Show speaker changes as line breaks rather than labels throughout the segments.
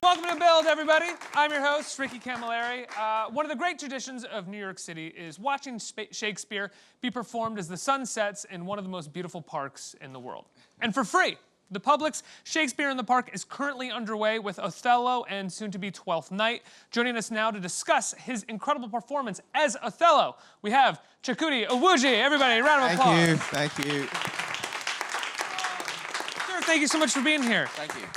Welcome to Build, everybody. I'm your host, Ricky Camilleri. One of the great traditions of New York City is watching Shakespeare be performed as the sun sets in one of the most beautiful parks in the world. And for free. The Public's Shakespeare in the Park is currently underway with Othello and soon-to-be Twelfth Night. Joining us now to discuss his incredible performance as Othello, we have Chukwudi Iwuji. Everybody, a round of applause.
Thank you.
Sir, thank you so much for being here.
Thank you.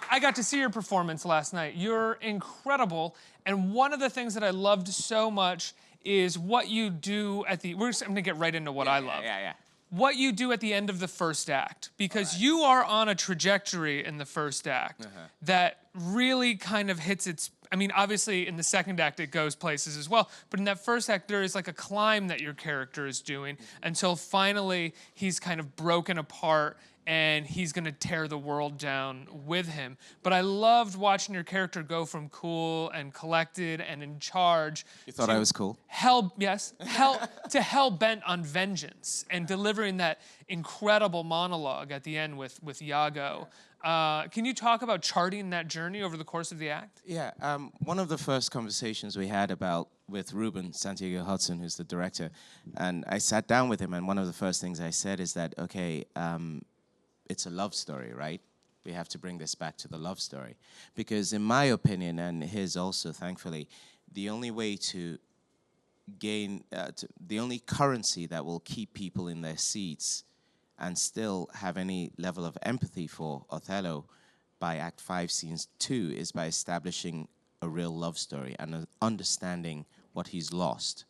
I got to see your performance last night. You're incredible, and one of the things that I loved so much is what you do at the... I'm gonna get right into what I love.
Yeah.
What you do at the end of the first act, because you are on a trajectory in the first act that really kind of hits its... I mean, obviously, in the second act, it goes places as well, but in that first act, there is like a climb that your character is doing until finally he's kind of broken apart and he's gonna tear the world down with him. But I loved watching your character go from cool and collected and in charge.
You thought I was cool?
To hell bent on vengeance and delivering that incredible monologue at the end with Iago. Can you talk about charting that journey over the course of the act?
Yeah, one of the first conversations we had with Ruben Santiago Hudson, who's the director, and I sat down with him, and one of the first things I said is that, okay, it's a love story, right? We have to bring this back to the love story. Because in my opinion, and his also, thankfully, the only way to gain, the only currency that will keep people in their seats and still have any level of empathy for Othello by Act 5, Scene 2 is by establishing a real love story and understanding what he's lost.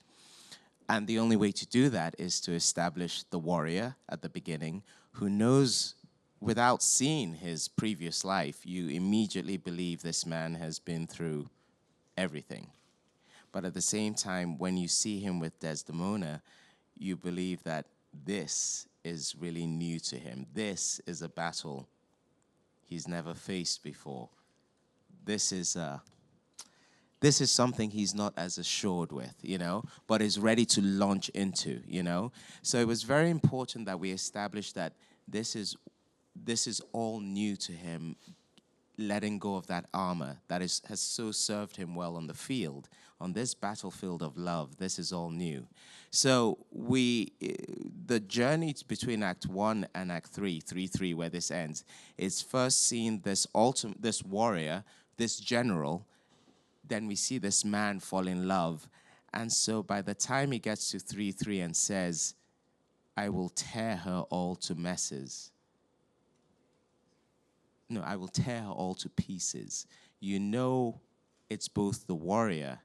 And the only way to do that is to establish the warrior at the beginning who knows, without seeing his previous life, you immediately believe this man has been through everything. But at the same time, when you see him with Desdemona, you believe that this is really new to him. This is a battle he's never faced before. This is something he's not as assured with, you know, but is ready to launch into, you know. So it was very important that we establish that this is all new to him, letting go of that armor that has so served him well on the field. On this battlefield of love, this is all new. So the journey between Act 1 and Act 3, 3-3, where this ends, is first seeing this warrior, this general, then we see this man fall in love. And so by the time he gets to 3-3 and says, I will tear her all to messes. No, I will tear her all to pieces. You know it's both the warrior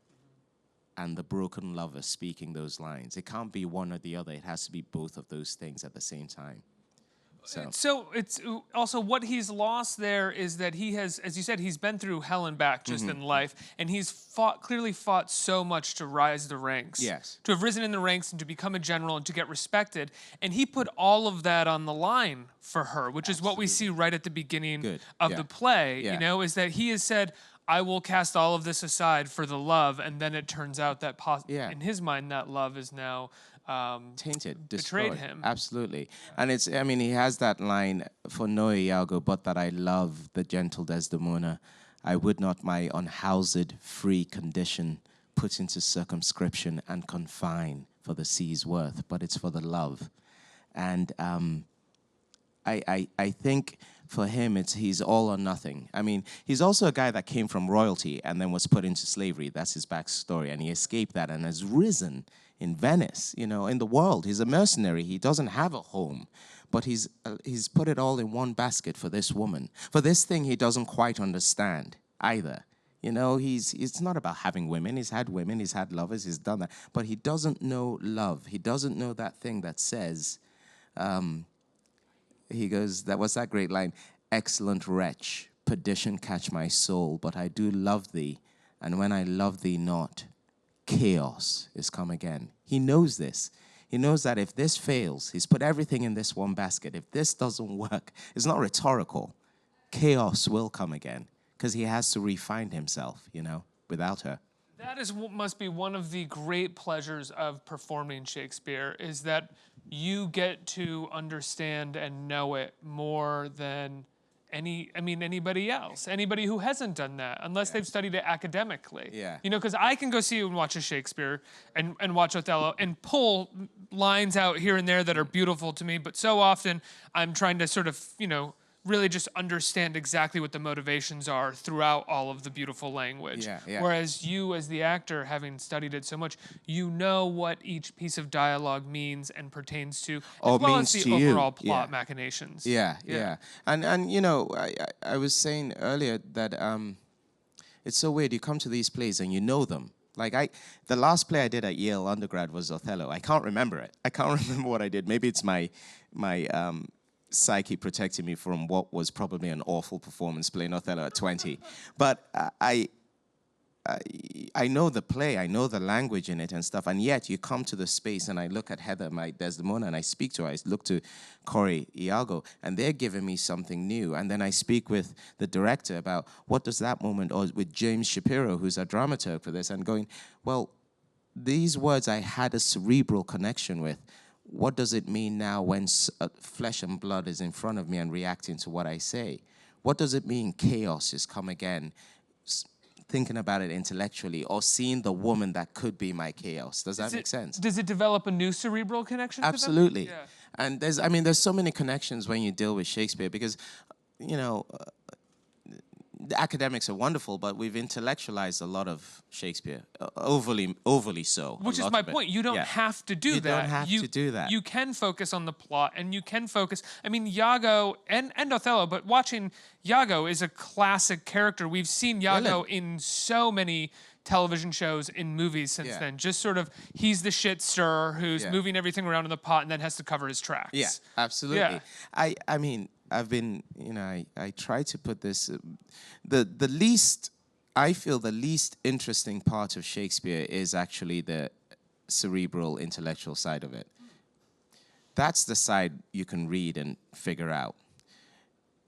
and the broken lover speaking those lines. It can't be one or the other. It has to be both of those things at the same time.
So it's also what he's lost there is that he has, as you said, he's been through hell and back just in life, and he's clearly fought so much to rise the ranks.
Yes.
To have risen in the ranks and to become a general and to get respected. And he put all of that on the line for her, which is what we see right at the beginning of the play, you know, is that he has said, I will cast all of this aside for the love, and then it turns out that in his mind that love is now
tainted,
betrayed
destroyed.
him.
Absolutely. And it's, I mean, he has that line, for no Iago, but that I love the gentle Desdemona. I would not my unhoused free condition put into circumscription and confine for the sea's worth, but it's for the love. And I think for him, he's all or nothing. I mean, he's also a guy that came from royalty and then was put into slavery. That's his backstory, and he escaped that and has risen in Venice, you know, in the world. He's a mercenary. He doesn't have a home, but he's put it all in one basket for this woman, for this thing he doesn't quite understand either. You know, it's not about having women. He's had women, he's had lovers, he's done that, but he doesn't know love. He doesn't know that thing that says, he goes, what's that great line? Excellent wretch, perdition catch my soul, but I do love thee, and when I love thee not, chaos is come again. He knows this. He knows that if this fails, he's put everything in this one basket. If this doesn't work, it's not rhetorical. Chaos will come again because he has to refine himself, you know, without her.
That must be one of the great pleasures of performing Shakespeare, is that you get to understand and know it more than anybody else, anybody who hasn't done that, unless they've studied it academically.
Yeah.
You know, because I can go see and watch a Shakespeare and watch Othello and pull lines out here and there that are beautiful to me, but so often I'm trying to sort of, you know, really just understand exactly what the motivations are throughout all of the beautiful language.
Yeah.
Whereas you, as the actor, having studied it so much, you know what each piece of dialogue means and pertains to,
Or
as well
means
as
to
the
you.
overall plot
Yeah.
machinations.
Yeah. And you know, I was saying earlier that it's so weird. You come to these plays and you know them. Like the last play I did at Yale undergrad was Othello. I can't remember it. I can't remember what I did. Maybe it's my psyche protecting me from what was probably an awful performance playing Othello at 20. But I know the play, I know the language in it and stuff, and yet you come to the space and I look at Heather, my Desdemona, and I speak to her. I look to Corey Iago, and they're giving me something new. And then I speak with the director about what does that moment, or with James Shapiro, who's a dramaturg for this, and going, well, these words I had a cerebral connection with. What does it mean now when flesh and blood is in front of me and reacting to what I say? What does it mean chaos is come again? Thinking about it intellectually, or seeing the woman that could be my chaos. Does that make sense?
Does it develop a new cerebral connection
Absolutely.
to them? Yeah.
And there's so many connections when you deal with Shakespeare, because, you know, the academics are wonderful, but we've intellectualized a lot of Shakespeare, overly so.
Which is my point. You don't have to do that.
You don't have to do that.
You can focus on the plot, and you can focus. I mean, Iago and Othello, but watching Iago is a classic character. We've seen Iago in so many television shows, in movies since then. Just sort of, he's the shit stirrer who's moving everything around in the pot and then has to cover his tracks.
Yeah, absolutely.
Yeah.
I mean, I've been, you know, I try to put this, the least, I feel the least interesting part of Shakespeare is actually the cerebral, intellectual side of it. That's the side you can read and figure out.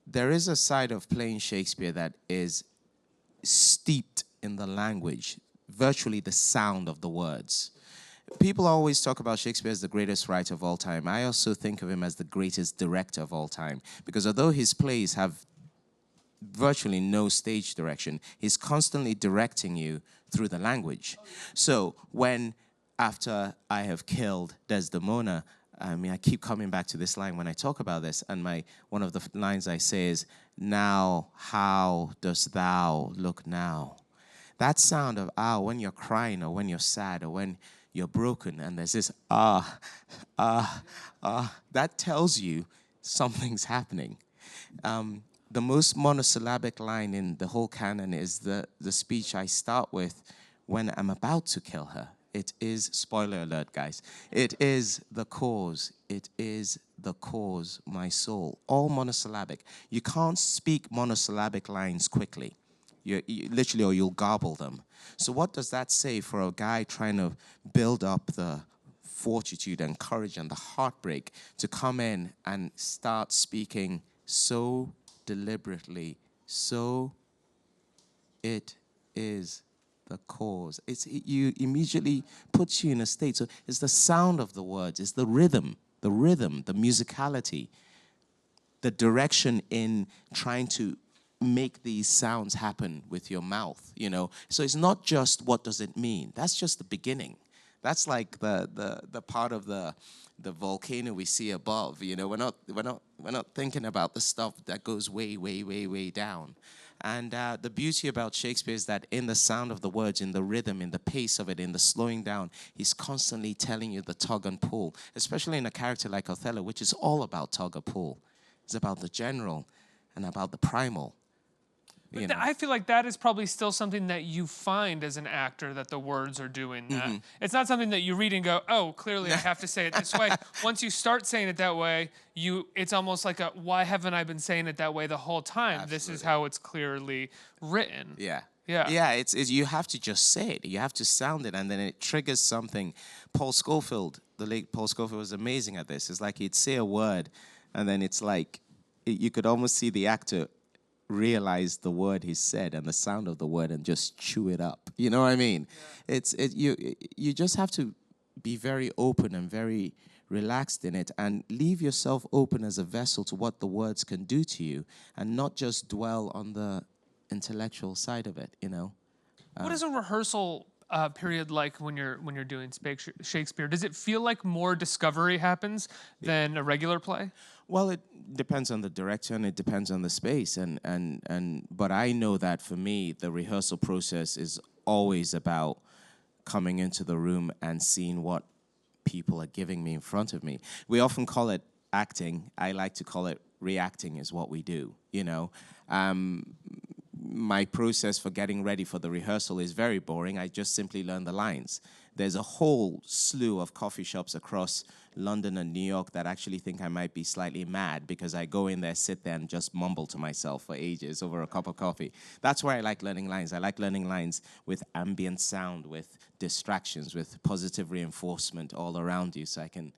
There is a side of playing Shakespeare that is steeped in the language, virtually the sound of the words. People always talk about Shakespeare as the greatest writer of all time. I also think of him as the greatest director of all time, because although his plays have virtually no stage direction, he's constantly directing you through the language. So when, after I have killed Desdemona, I mean, I keep coming back to this line when I talk about this, and one of the lines I say is, "Now, how dost thou look now?" That sound of when you're crying, or when you're sad, or when you're broken, and there's this that tells you something's happening. The most monosyllabic line in the whole canon is the speech I start with when I'm about to kill her. It is, spoiler alert, guys, it is the cause, my soul. All monosyllabic. You can't speak monosyllabic lines quickly. You literally, or you'll garble them. So what does that say for a guy trying to build up the fortitude and courage and the heartbreak to come in and start speaking so deliberately, so it is the cause. You immediately puts you in a state. So it's the sound of the words, it's the rhythm, the musicality, the direction in trying to make these sounds happen with your mouth, you know. So it's not just what does it mean. That's just the beginning. That's like the part of the volcano we see above. You know, we're not thinking about the stuff that goes way down. And the beauty about Shakespeare is that in the sound of the words, in the rhythm, in the pace of it, in the slowing down, he's constantly telling you the tug and pull, especially in a character like Othello, which is all about tug or pull. It's about the general and about the primal.
But I feel like that is probably still something that you find as an actor, that the words are doing that. Mm-hmm. It's not something that you read and go, oh, clearly I have to say it this way. Once you start saying it that way, it's almost like why haven't I been saying it that way the whole time? Absolutely. This is how it's clearly written.
Yeah.
Yeah,
it's you have to just say it. You have to sound it, and then it triggers something. Paul Scofield, the late Paul Scofield, was amazing at this. It's like he'd say a word, and then it's like you could almost see the actor realize the word he said and the sound of the word and just chew it up. You know what I mean? Yeah. You just have to be very open and very relaxed in it, and leave yourself open as a vessel to what the words can do to you, and not just dwell on the intellectual side of it, you know?
What is a rehearsal period like when you're doing Shakespeare? Does it feel like more discovery happens than a regular play?
Well, it depends on the director and it depends on the space, but I know that for me, the rehearsal process is always about coming into the room and seeing what people are giving me in front of me. We often call it acting. I like to call it reacting is what we do, you know. My process for getting ready for the rehearsal is very boring. I just simply learn the lines. There's a whole slew of coffee shops across London and New York that actually think I might be slightly mad because I go in there, sit there, and just mumble to myself for ages over a cup of coffee. That's why I like learning lines. I like learning lines with ambient sound, with distractions, with positive reinforcement all around you, so I can,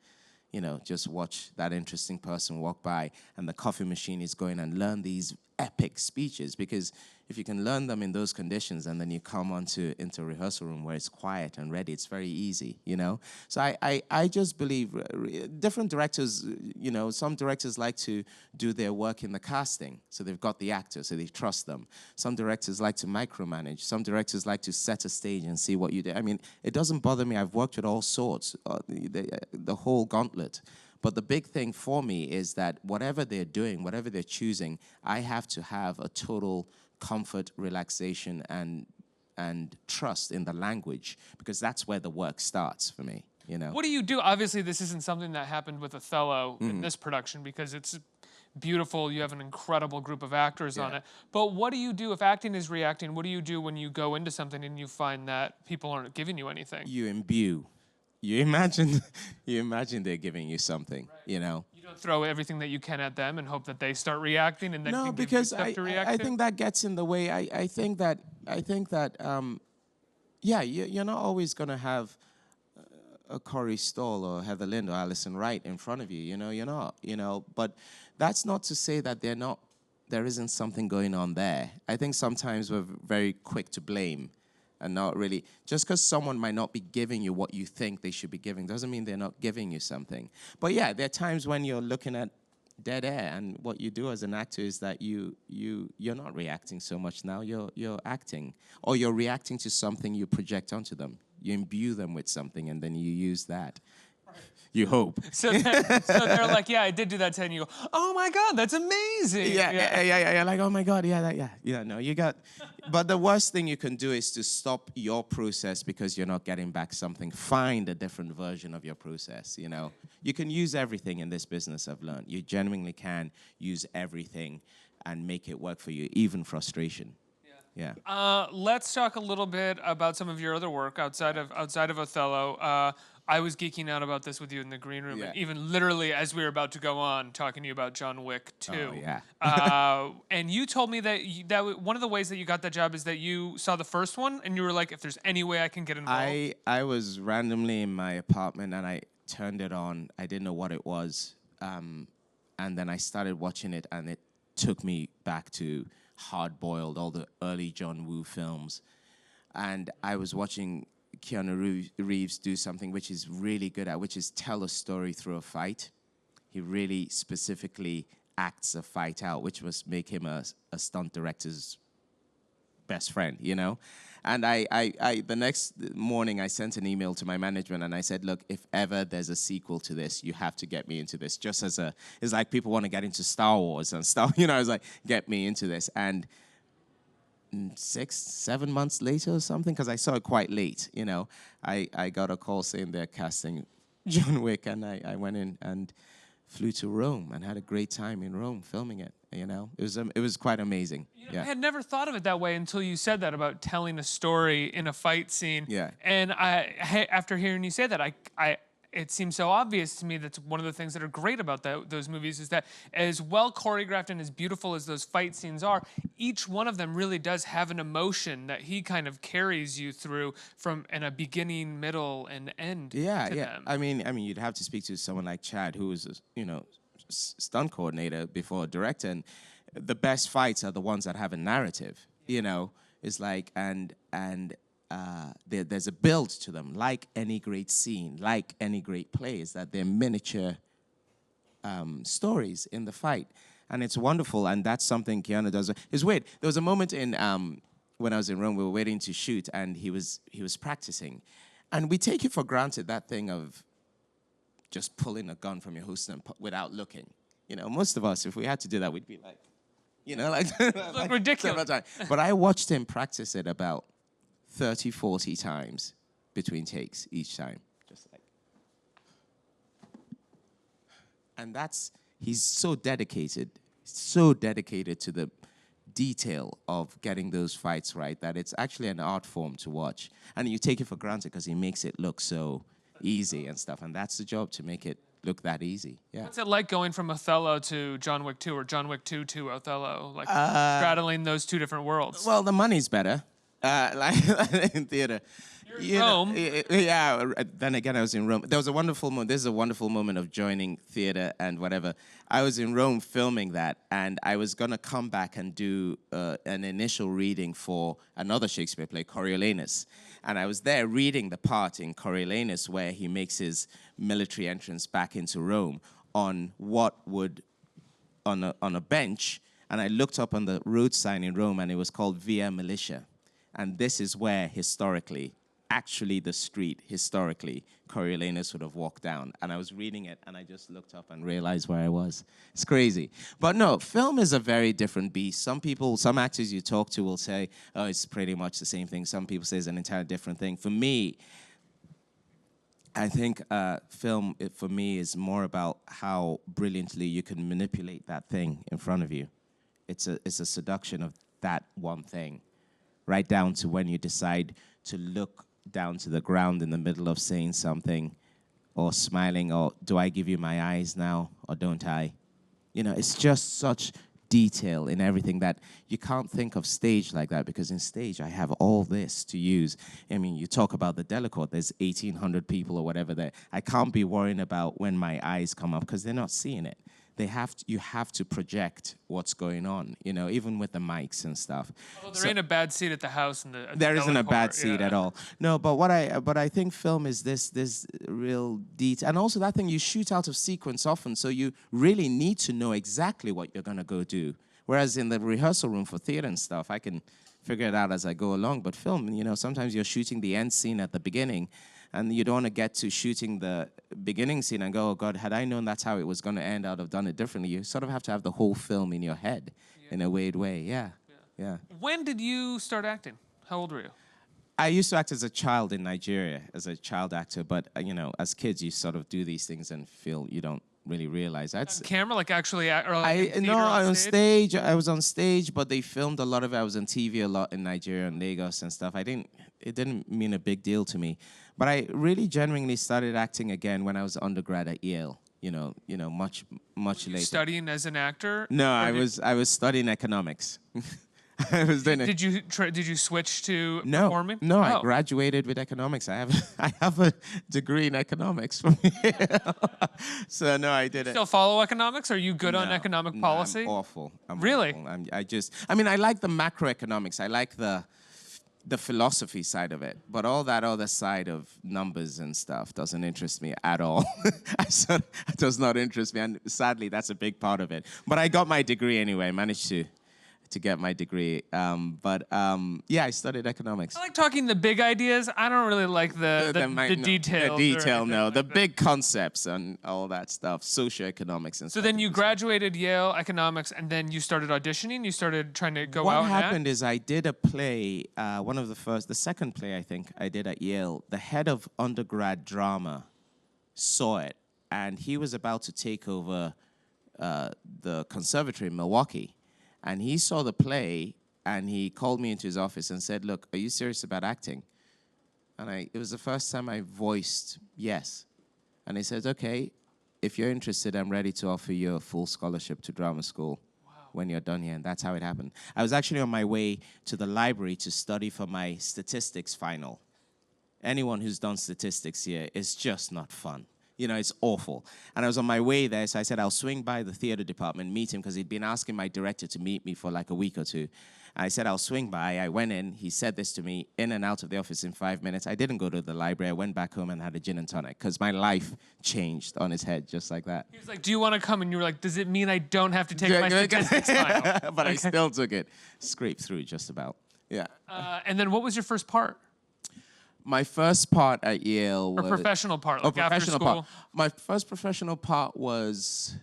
you know, just watch that interesting person walk by and the coffee machine is going, and learn these epic speeches, because if you can learn them in those conditions and then you come into a rehearsal room where it's quiet and ready, it's very easy, you know? So I just believe different directors, you know, some directors like to do their work in the casting. So they've got the actors, so they trust them. Some directors like to micromanage. Some directors like to set a stage and see what you do. I mean, it doesn't bother me. I've worked with all sorts, the whole gauntlet. But the big thing for me is that whatever they're doing, whatever they're choosing, I have to have a total comfort, relaxation, and trust in the language, because that's where the work starts for me, you know.
What do you do? Obviously, this isn't something that happened with Othello in this production, because it's beautiful. You have an incredible group of actors on it. But what do you do if acting is reacting? What do you do when you go into something and you find that people aren't giving you anything?
You imbue. You imagine they're giving you something, you know.
You don't throw everything that you can at them and hope that they start reacting and then
No,
can give you
because
stuff to react
I
to?
think that gets in the way. I think that yeah, you're not always gonna have a Corey Stoll or Heather Lind or Alison Wright in front of you. You know, you're not. You know, but that's not to say that there isn't something going on there. I think sometimes we're very quick to blame. And not really, just because someone might not be giving you what you think they should be giving doesn't mean they're not giving you something. But yeah, there are times when you're looking at dead air, and what you do as an actor is that you're not reacting so much now. You're acting, or you're reacting to something you project onto them. You imbue them with something, and then you use that. You hope.
So they're like, yeah, I did do that to you. And you go, oh my God, that's amazing.
Yeah. Like, oh my God, no, you got. But the worst thing you can do is to stop your process because you're not getting back something. Find a different version of your process, you know. You can use everything in this business, I've learned. You genuinely can use everything and make it work for you, even frustration. Yeah.
Let's talk a little bit about some of your other work outside of Othello. I was geeking out about this with you in the green room, and even literally as we were about to go on, talking to you about John Wick 2.
Oh, yeah.
And you told me that one of the ways that you got that job is that you saw the first one, and you were like, if there's any way I can get involved.
I was randomly in my apartment, and I turned it on. I didn't know what it was. And then I started watching it, and it took me back to Hard Boiled, all the early John Woo films. And I was watching Keanu Reeves do something which he's really good at, which is tell a story through a fight. He really specifically acts a fight out, which was make him a stunt director's best friend, you know? And I the next morning, I sent an email to my management, and I said, look, if ever there's a sequel to this, you have to get me into this. Just as it's like people want to get into Star Wars and stuff, you know, I was like, get me into this. And 6-7 months later or something, because I saw it quite late, you know, I got a call saying they're casting John Wick, and I went in and flew to Rome and had a great time in Rome filming it. You know, it was quite amazing.
You know, I had never thought of it that way until you said that about telling a story in a fight scene.
Yeah.
And after hearing you say that, it seems so obvious to me that's one of the things that are great about those movies is that as well choreographed and as beautiful as those fight scenes are, each one of them really does have an emotion that he kind of carries you through from in a beginning, middle, and end. To them.
I mean, you'd have to speak to someone like Chad, who was, you know, stunt coordinator before a director, and the best fights are the ones that have a narrative. You know, it's like and there's a build to them, like any great scene, like any great play, is that they're miniature stories in the fight. And it's wonderful, and that's something Keanu does. It's weird. There was a moment in when I was in Rome, we were waiting to shoot, and he was practicing. And we take it for granted, that thing of just pulling a gun from your holster without looking. You know, most of us, if we had to do that, we'd be like, you know, like,
like ridiculous.
But I watched him practice it about 30, 40 times between takes each time. Just like. And he's so dedicated to the detail of getting those fights right that it's actually an art form to watch. And you take it for granted because he makes it look so easy and stuff. And that's the job, to make it look that easy. Yeah.
What's it like going from Othello to John Wick 2 or John Wick 2 to Othello? Like straddling those two different worlds.
Well, the money's better. Like in theater.
You're in Rome.
Yeah. Then again, I was in Rome. There was a wonderful moment. This is a wonderful moment of joining theater and whatever. I was in Rome filming that, and I was gonna come back and do an initial reading for another Shakespeare play, Coriolanus. And I was there reading the part in Coriolanus where he makes his military entrance back into Rome on a bench. And I looked up on the road sign in Rome, and it was called Via Militia. And this is where historically, Coriolanus would have walked down. And I was reading it, and I just looked up and realized where I was. It's crazy. But no, film is a very different beast. Some actors you talk to will say, oh, it's pretty much the same thing. Some people say it's an entirely different thing. For me, I think film, for me, is more about how brilliantly you can manipulate that thing in front of you. It's a seduction of that one thing, right down to when you decide to look down to the ground in the middle of saying something or smiling, or do I give you my eyes now or don't I? You know, it's just such detail in everything that you can't think of stage like that, because in stage I have all this to use. I mean, you talk about the Delacorte, there's 1,800 people or whatever there. I can't be worrying about when my eyes come up because they're not seeing it. You have to project what's going on, you know, even with the mics and stuff.
Well, there ain't a bad seat at the house.
There isn't a bad seat at all. No, but what I think film is this real detail, and also that thing you shoot out of sequence often, so you really need to know exactly what you're gonna go do. Whereas in the rehearsal room for theater and stuff, I can figure it out as I go along. But film, you know, sometimes you're shooting the end scene at the beginning, and you don't want to get to shooting the beginning scene and go, oh, God, had I known that's how it was going to end, I'd have done it differently. You sort of have to have the whole film in your head in a weird way. Yeah.
When did you start acting? How old were you?
I used to act as a child in Nigeria, as a child actor. But, you know, as kids, you sort of do these things and feel you don't really realize. That's
on camera, like actually, or like
on stage. I was on stage, but they filmed a lot of it. I was on TV a lot in Nigeria and Lagos and stuff. It didn't mean a big deal to me. But I really genuinely started acting again when I was undergrad at Yale. You know, much later.
Studying as an actor?
No, I was studying economics. I was doing it.
Did you switch to performing?
No, I graduated with economics. I have a degree in economics from Yale. So no, I didn't.
Still follow economics? Are you good on economic policy?
I'm awful.
Really?
Awful. I like the macroeconomics. I like the philosophy side of it, but all that other side of numbers and stuff doesn't interest me at all. It does not interest me, and sadly, that's a big part of it. But I got my degree anyway. I managed to get my degree. I studied economics.
I like talking the big ideas. I don't really like the details.
The detail, no. The big concepts and all that stuff, socioeconomics and stuff.
So then you graduated Yale economics, and then you started auditioning? You started trying to go out and act?
What happened is I did a play, the second play I think I did at Yale. The head of undergrad drama saw it, and he was about to take over the conservatory in Milwaukee. And he saw the play, and he called me into his office and said, look, are you serious about acting? And it was the first time I voiced yes. And he said, okay, if you're interested, I'm ready to offer you a full scholarship to drama school when you're done here. And that's how it happened. I was actually on my way to the library to study for my statistics final. Anyone who's done statistics here, it's just not fun. You know, it's awful. And I was on my way there, so I said I'll swing by the theater department, meet him, because he'd been asking my director to meet me for like a week or two. I said, I'll swing by. I went in. He said this to me, in and out of the office in 5 minutes. I didn't go to the library. I went back home and had a gin and tonic because my life changed on his head just like that.
He was like, do you want to come? And you were like, does it mean I don't have to take my statistics final?
But I still took it. Scraped through just about. Yeah.
And then what was your first part?
My first part at Yale was...
Or professional part, like after
professional
school?
part. My first professional part was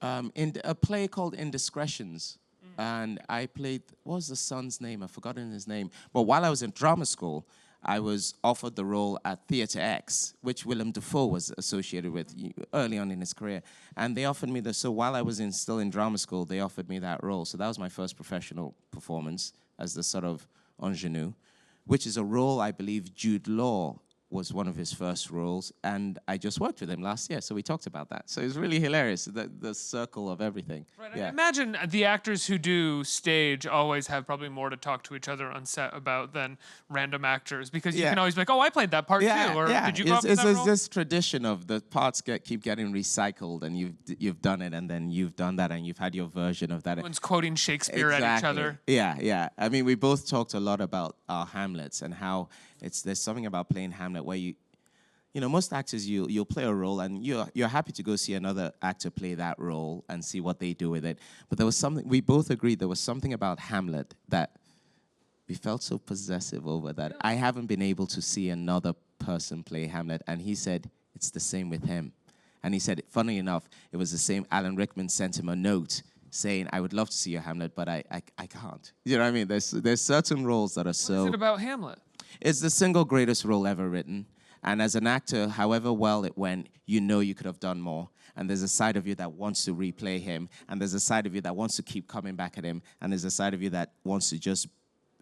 in a play called Indiscretions. And I played, what was the son's name? I've forgotten his name. But while I was in drama school, I was offered the role at Theatre X, which Willem Dafoe was associated with early on in his career. And they offered me so while I was still in drama school, they offered me that role. So that was my first professional performance as the sort of ingenue, which is a role I believe Jude Law was one of his first roles, and I just worked with him last year, so we talked about that. So it was really hilarious, the circle of everything.
Right,
yeah.
I imagine the actors who do stage always have probably more to talk to each other on set about than random actors, because you can always be like, oh, I played that part too, or did you go up with that role?
It's this tradition of the parts keep getting recycled, and you've done it, and then you've done that, and you've had your version of that.
Everyone's quoting Shakespeare at each other.
Yeah. I mean, we both talked a lot about our Hamlets and how there's something about playing Hamlet where you know, most actors, you'll play a role and you're happy to go see another actor play that role and see what they do with it. But there was something, we both agreed there was something about Hamlet that we felt so possessive over that I haven't been able to see another person play Hamlet. And he said, it's the same with him. And he said, funny enough, it was the same. Alan Rickman sent him a note saying, I would love to see your Hamlet, but I can't. You know what I mean? There's certain roles that are so...
What is it about Hamlet?
It's the single greatest role ever written. And as an actor, however well it went, you know you could have done more. And there's a side of you that wants to replay him. And there's a side of you that wants to keep coming back at him. And there's a side of you that wants to just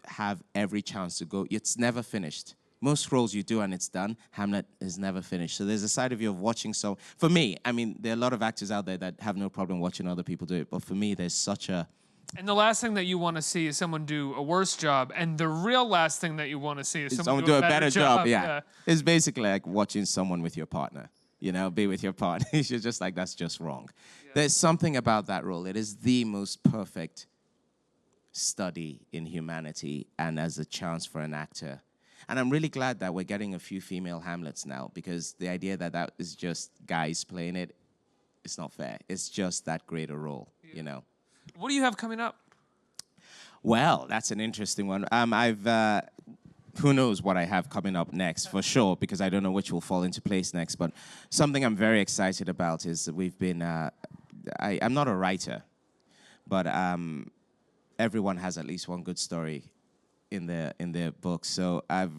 have every chance to go. It's never finished. Most roles you do and it's done, Hamlet is never finished. So there's a side of you of watching so... For me, I mean, there are a lot of actors out there that have no problem watching other people do it. But for me, there's such a...
And the last thing that you want to see is someone do a worse job. And the real last thing that you want to see is someone do a better job.
Yeah. It's basically like watching someone with your partner. You know, be with your partner. You're just like, that's just wrong. Yeah. There's something about that role. It is the most perfect study in humanity and as a chance for an actor. And I'm really glad that we're getting a few female Hamlets now, because the idea that is just guys playing it, it's not fair. It's just that great a role, you know.
What do you have coming up?
Well, that's an interesting one. Who knows what I have coming up next, for sure, because I don't know which will fall into place next. But something I'm very excited about is that we've been... I'm not a writer, but everyone has at least one good story in their book. So I've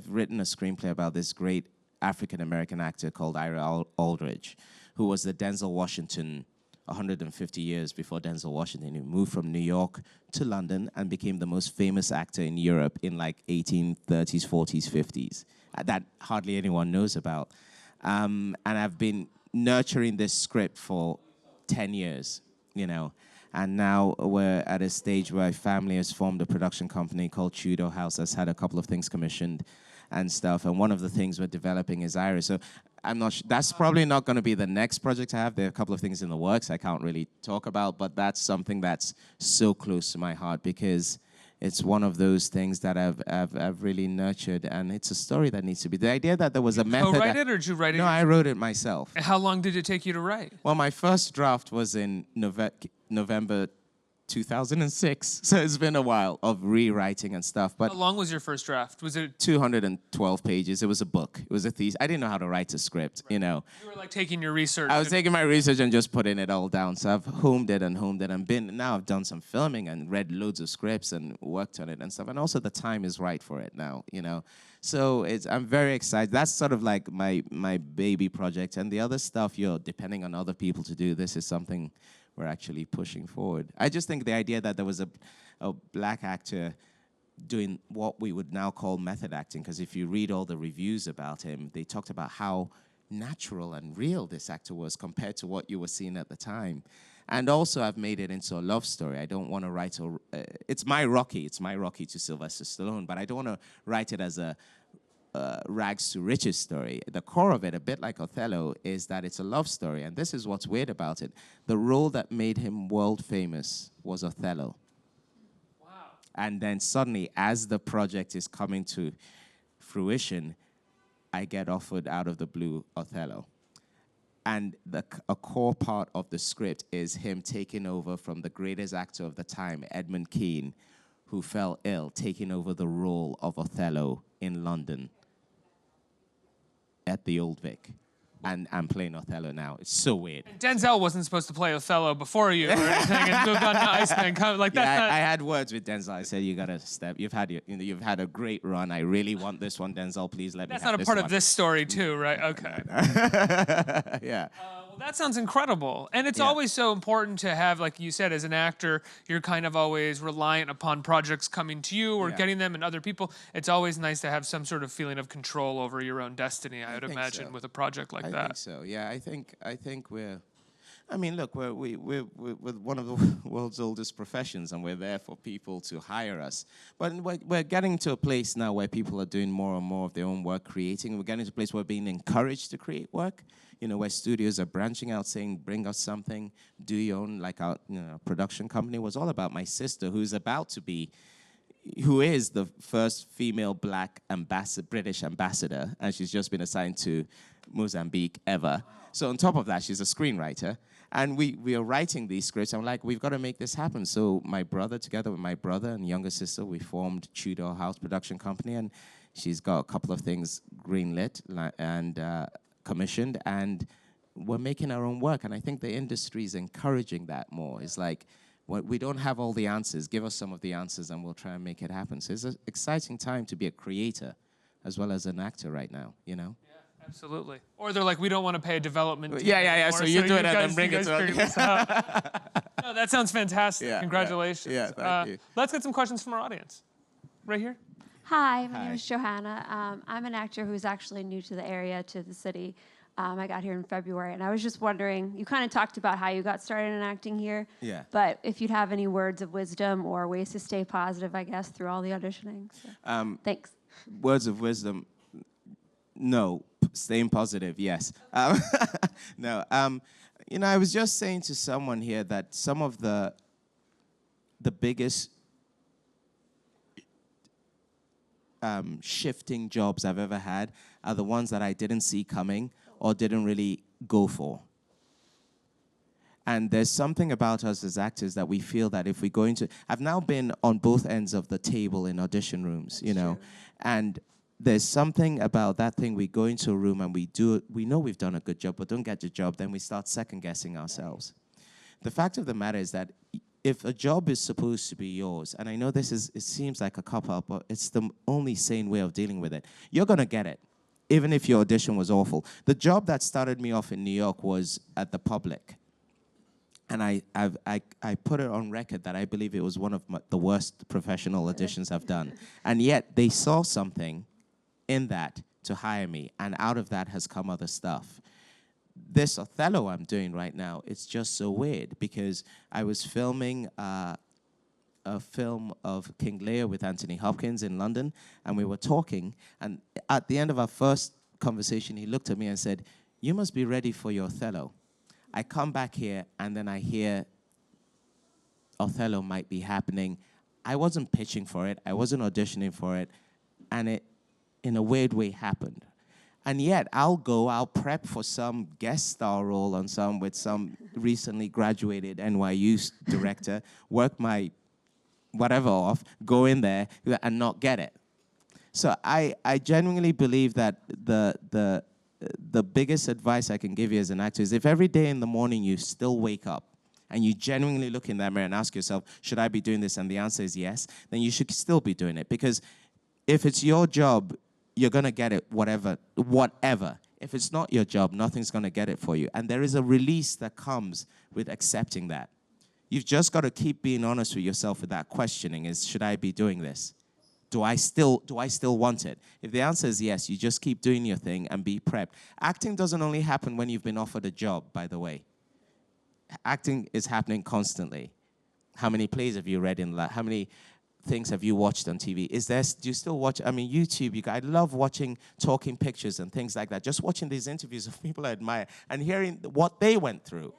written a screenplay about this great African-American actor called Ira Aldridge, who was the Denzel Washington 150 years before Denzel Washington. He moved from New York to London and became the most famous actor in Europe in like 1830s, 40s, 50s. That hardly anyone knows about. And I've been nurturing this script for 10 years, you know. And now we're at a stage where my family has formed a production company called Tudor House that's had a couple of things commissioned and stuff. And one of the things we're developing is Iris. So I'm not that's probably not going to be the next project I have. There are a couple of things in the works I can't really talk about, but that's something that's so close to my heart because it's one of those things that I've really nurtured, and it's a story that needs to be. The idea that there was a method...
Co-write it, or did you write it?
No, I wrote it myself.
How long did it take you to write?
Well, my first draft was in November 2006, so it's been a while of rewriting and stuff. But
how long was your first draft? Was it
212 pages? It was a book. It was a thesis. I didn't know how to write a script, you know.
You were like taking your research.
I was taking my research and just putting it all down. So I've homed it, and now I've done some filming and read loads of scripts and worked on it and stuff. And also the time is right for it now, you know. So I'm very excited. That's sort of like my baby project. And the other stuff, you're depending on other people to do. This is something we're actually pushing forward. I just think the idea that there was a black actor doing what we would now call method acting, because if you read all the reviews about him, they talked about how natural and real this actor was compared to what you were seeing at the time. And also I've made it into a love story. I don't want to write it's my Rocky to Sylvester Stallone, but I don't want to write it as a rags to riches story. The core of it, a bit like Othello, is that it's a love story. And this is what's weird about it. The role that made him world famous was Othello. And then suddenly, as the project is coming to fruition, I get offered out of the blue Othello. And a core part of the script is him taking over from the greatest actor of the time, Edmund Kean, who fell ill, taking over the role of Othello in London at the Old Vic. And I'm playing Othello now. It's so weird.
Denzel wasn't supposed to play Othello before you or anything, and go on to Iceman. Like that.
I had words with Denzel. I said, "You gotta step. You've had a great run. I really want this one, Denzel. Please let me."
That's
have
not a
this
part
one.
of this story, too, right? Okay.
Yeah.
Well, that sounds incredible. And it's always so important to have, like you said, as an actor, you're kind of always reliant upon projects coming to you or getting them and other people. It's always nice to have some sort of feeling of control over your own destiny, I would imagine, with a project like that.
I think so, yeah. I think we're... I mean, look, we're one of the world's oldest professions, and we're there for people to hire us. But we're getting to a place now where people are doing more and more of their own work, creating. We're getting to a place where we're being encouraged to create work. You know, where studios are branching out, saying, "Bring us something, do your own." Like our production company was all about my sister, who is the first female black British ambassador, and she's just been assigned to Mozambique ever. So on top of that, she's a screenwriter. And we are writing these scripts. I'm like, we've got to make this happen. So my brother, together with my brother and younger sister, we formed Tudor House Production Company, and she's got a couple of things greenlit and commissioned, and we're making our own work. And I think the industry is encouraging that more. It's like, we don't have all the answers. Give us some of the answers, and we'll try and make it happen. So it's an exciting time to be a creator as well as an actor right now, you know?
Yeah, absolutely. Or they're like, we don't want to pay a development team
Yeah.
anymore,
So you do it and bring it to us.
No, that sounds fantastic.
Yeah,
Congratulations.
Yeah, thank you.
Let's get some questions from our audience. Right here.
Hi, my name is Johanna. I'm an actor who's actually new to the area, to the city. I got here in February, and I was just wondering, you kind of talked about how you got started in acting here.
Yeah.
But if you'd have any words of wisdom or ways to stay positive, I guess, through all the auditioning. So, thanks.
Words of wisdom, no. Staying positive, yes. No. I was just saying to someone here that some of the biggest shifting jobs I've ever had are the ones that I didn't see coming or didn't really go for. And there's something about us as actors that we feel that if we go into... I've now been on both ends of the table in audition rooms, you know, and there's something about that thing. We go into a room and we know we've done a good job, but don't get the job, then we start second-guessing ourselves. The fact of the matter is that if a job is supposed to be yours, and I know it seems like a cop-out, but it's the only sane way of dealing with it, you're going to get it, even if your audition was awful. The job that started me off in New York was at the Public. And I put it on record that I believe it was one of the worst professional auditions I've done. And yet they saw something in that to hire me, and out of that has come other stuff. This Othello I'm doing right now, it's just so weird because I was filming a film of King Lear with Anthony Hopkins in London, and we were talking, and at the end of our first conversation, he looked at me and said, "You must be ready for your Othello." I come back here, and then I hear Othello might be happening. I wasn't pitching for it. I wasn't auditioning for it, and it, in a weird way, happened. And yet, I'll prep for some guest star role on with some recently graduated NYU director, work my whatever off, go in there, and not get it. So I genuinely believe that the biggest advice I can give you as an actor is if every day in the morning you still wake up and you genuinely look in that mirror and ask yourself, should I be doing this? And the answer is yes, then you should still be doing it. Because if it's your job, you're going to get it whatever. If it's not your job, nothing's going to get it for you. And there is a release that comes with accepting that. You've just got to keep being honest with yourself with that questioning is, should I be doing this? Do I still want it? If the answer is yes, you just keep doing your thing and be prepped. Acting doesn't only happen when you've been offered a job, by the way. Acting is happening constantly. How many plays have you read in life? How many things have you watched on TV? Do you still watch? I mean, YouTube, I love watching talking pictures and things like that. Just watching these interviews of people I admire and hearing what they went through.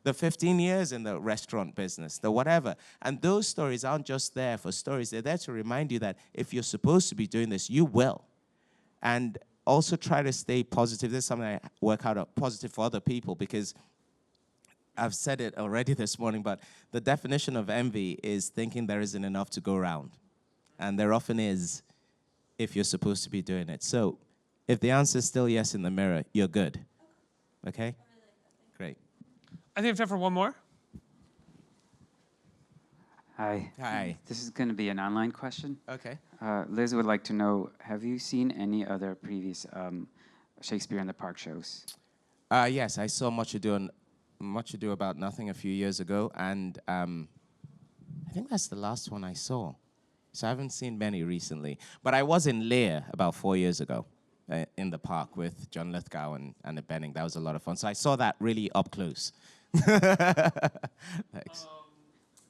the 15 years in the restaurant business, the whatever. And those stories aren't just there for stories. They're there to remind you that if you're supposed to be doing this, you will. And also try to stay positive. This is something I work out positive for other people, because I've said it already this morning, but the definition of envy is thinking there isn't enough to go around. And there often is if you're supposed to be doing it. So if the answer is still yes in the mirror, you're good. Okay? Great.
I think we have time for one more.
Hi.
Hi.
This is going to be an online question.
Okay.
Liz would like to know, have you seen any other previous Shakespeare in the Park shows?
Yes, I saw Much Ado About Nothing a few years ago, and I think that's the last one I saw. So I haven't seen many recently. But I was in Lear about 4 years ago in the park with John Lithgow and Anna Benning. That was a lot of fun. So I saw that really up close. Thanks.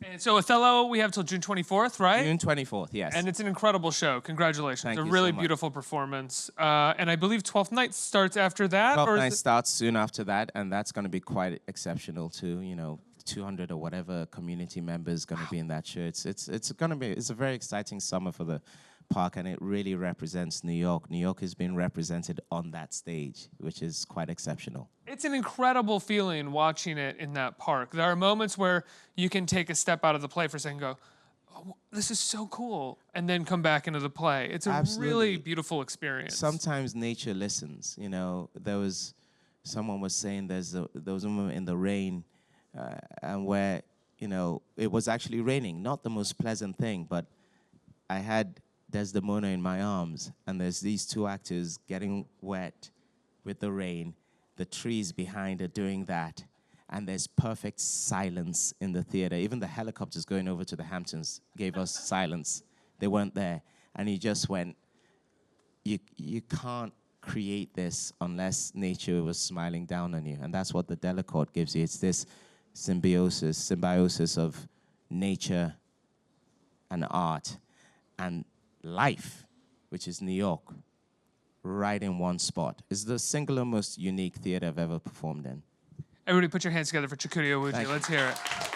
And so Othello, we have till June 24th, right?
June 24th, yes.
And it's an incredible show. Congratulations.
Thank
a
you
really
so much.
beautiful performance. And I believe 12th Night starts after that?
12th
or
Night
is it-
starts soon after that, and that's going to be quite exceptional too. 200 or whatever community members going to be in that show. It's a very exciting summer for the park, and it really represents New York. New York has been represented on that stage, which is quite exceptional.
It's an incredible feeling watching it in that park. There are moments where you can take a step out of the play for a second and go, oh, this is so cool, and then come back into the play. It's a
Absolutely.
really beautiful experience.
Sometimes nature listens. Someone was saying there was a moment in the rain, and where it was actually raining, not the most pleasant thing, but I had Desdemona in my arms, and there's these two actors getting wet with the rain, the trees behind are doing that, and there's perfect silence in the theater. Even the helicopters going over to the Hamptons gave us silence. They weren't there. And he just went, you can't create this unless nature was smiling down on you. And that's what the Delacorte gives you. It's this symbiosis of nature and art and life, which is New York, right in one spot. It's the singular most unique theater I've ever performed in.
Everybody put your hands together for Chukwudi Iwuji.
Thank you.
Let's hear it.